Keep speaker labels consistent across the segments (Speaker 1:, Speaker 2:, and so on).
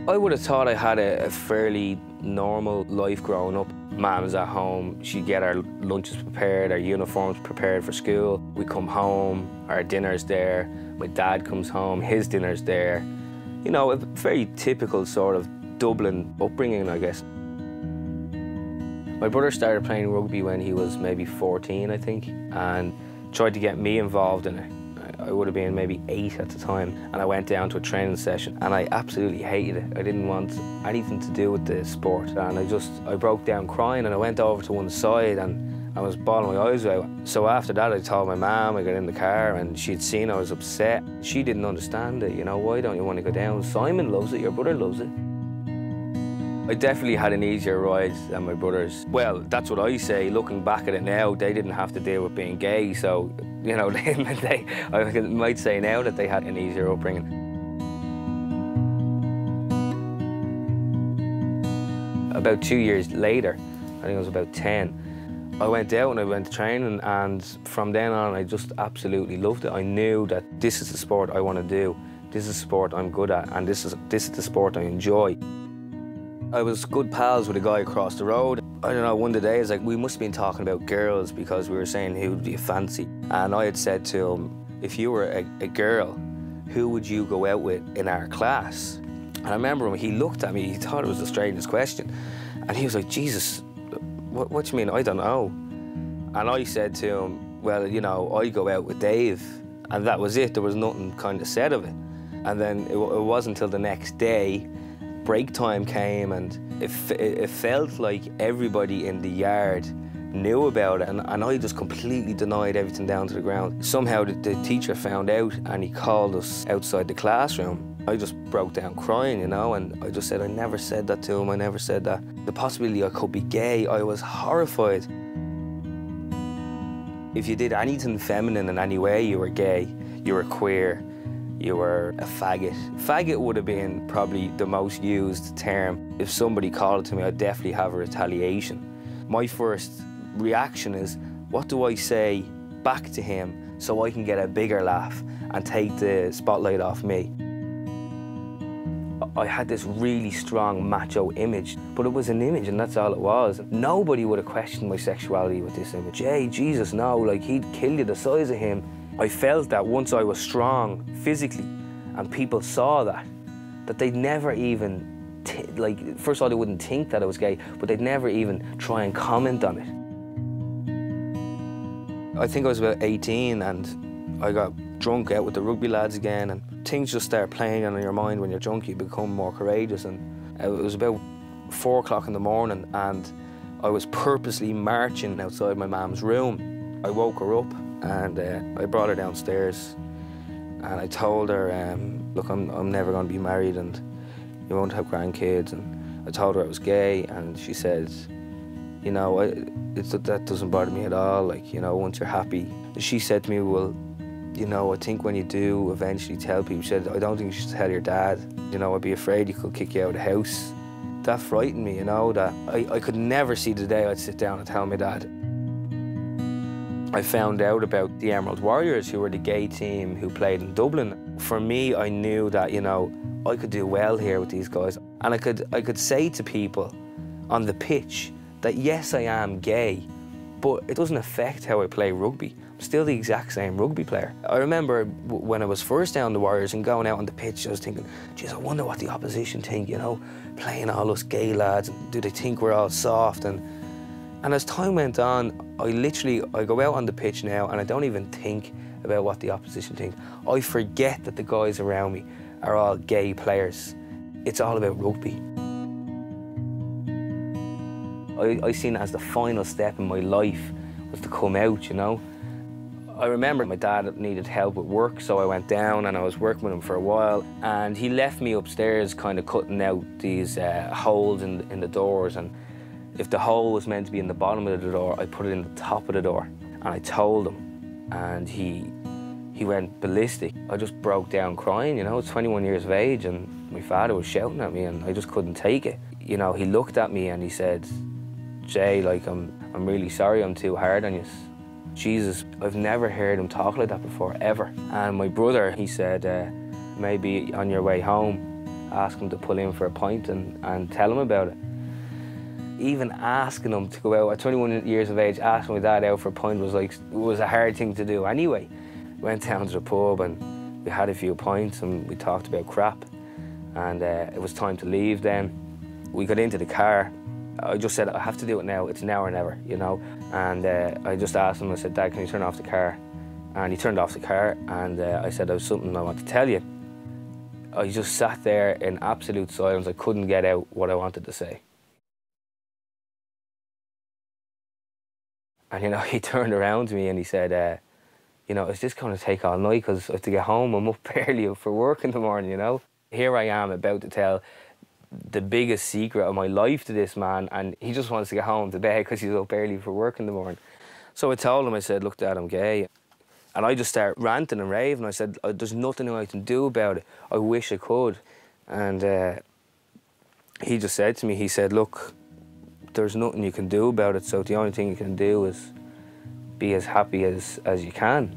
Speaker 1: I would have thought I had a fairly normal life growing up. Mum was at home, she'd get our lunches prepared, our uniforms prepared for school. We come home, our dinner's there. My dad comes home, his dinner's there. You know, a very typical sort of Dublin upbringing, I guess. My brother started playing rugby when he was maybe 14, I think, and tried to get me involved in it. I would have been maybe 8 at the time, and I went down to a training session and I absolutely hated it. I didn't want anything to do with the sport, and I broke down crying, and I went over to one side and I was bawling my eyes out. So after that I told my mum, I got in the car, and she'd seen I was upset. She didn't understand it, you know, why don't you want to go down? Simon loves it, your brother loves it. I definitely had an easier ride than my brothers. Well, that's what I say. Looking back at it now, they didn't have to deal with being gay, so, you know, I might say now that they had an easier upbringing. About 2 years later, I think I was about 10, I went out and I went to training, and from then on I just absolutely loved it. I knew that this is the sport I want to do, this is the sport I'm good at, and this is the sport I enjoy. I was good pals with a guy across the road. I don't know, one of the days, like, we must have been talking about girls because we were saying who do you fancy. And I had said to him, if you were a girl, who would you go out with in our class? And I remember when he looked at me, he thought it was the strangest question. And he was like, Jesus, what do you mean? I don't know. And I said to him, well, you know, I'd go out with Dave. And that was it. There was nothing kind of said of it. And then it wasn't until the next day, break time came, and it felt like everybody in the yard knew about it, and I just completely denied everything down to the ground. Somehow the teacher found out and he called us outside the classroom. I just broke down crying, you know, and I just said I never said that to him, I never said that. The possibility I could be gay, I was horrified. If you did anything feminine in any way, you were gay, you were queer, you were a faggot. Faggot would have been probably the most used term. If somebody called it to me, I'd definitely have a retaliation. My first reaction is, what do I say back to him so I can get a bigger laugh and take the spotlight off me? I had this really strong macho image, but it was an image and that's all it was. Nobody would have questioned my sexuality with this image. Hey, Jesus, no, like, he'd kill you the size of him. I felt that once I was strong physically and people saw that they'd never even, first of all, they wouldn't think that I was gay, but they'd never even try and comment on it. I think I was about 18 and I got drunk out with the rugby lads again, and things just start playing on your mind when you're drunk. You become more courageous, and it was about 4 o'clock in the morning and I was purposely marching outside my mum's room. I woke her up and I brought her downstairs and I told her, look, I'm never going to be married and you won't have grandkids. And I told her I was gay, and she said, you know, that doesn't bother me at all, like, you know, once you're happy. She said to me, well, you know, I think when you do eventually tell people, she said, I don't think you should tell your dad. You know, I'd be afraid he could kick you out of the house. That frightened me, you know, that I could never see the day I'd sit down and tell my dad. I found out about the Emerald Warriors, who were the gay team who played in Dublin. For me, I knew that, you know, I could do well here with these guys. And I could say to people on the pitch that yes, I am gay, but it doesn't affect how I play rugby. I'm still the exact same rugby player. I remember when I was first down the Warriors and going out on the pitch, I was thinking, geez, I wonder what the opposition think, you know, playing all us gay lads. Do they think we're all soft? And as time went on, I go out on the pitch now and I don't even think about what the opposition think. I forget that the guys around me are all gay players. It's all about rugby. I seen it as the final step in my life was to come out, you know. I remember my dad needed help with work, so I went down and I was working with him for a while, and he left me upstairs kind of cutting out these holes in the doors, and if the hole was meant to be in the bottom of the door, I put it in the top of the door. And I told him, and he went ballistic. I just broke down crying, you know. I was 21 years of age and my father was shouting at me and I just couldn't take it. You know, he looked at me and he said, Jay, like, I'm really sorry I'm too hard on you. Jesus, I've never heard him talk like that before, ever. And my brother, he said, maybe on your way home, ask him to pull in for a pint and tell him about it. Even asking him to go out at 21 years of age, asking my dad out for a pint was a hard thing to do anyway. Went down to the pub and we had a few pints and we talked about crap. And it was time to leave then. We got into the car. I just said, I have to do it now. It's now or never, you know. And I just asked him, I said, Dad, can you turn off the car? And he turned off the car and I said, there's something I want to tell you. I just sat there in absolute silence. I couldn't get out what I wanted to say. And, you know, he turned around to me and he said, you know, is this going to take all night? Because I have to get home. I'm up early for work in the morning, you know. Here I am about to tell the biggest secret of my life to this man, and he just wants to get home to bed because he's up early for work in the morning. So I told him, I said, look, Dad, I'm gay. And I just started ranting and raving. I said, there's nothing I can do about it. I wish I could. And he just said to me, he said, look, there's nothing you can do about it, so the only thing you can do is be as happy as you can.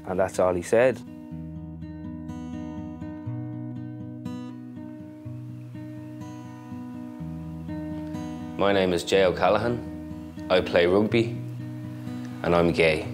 Speaker 1: And that's all he said. My name is Jay O'Callaghan. I play rugby and I'm gay.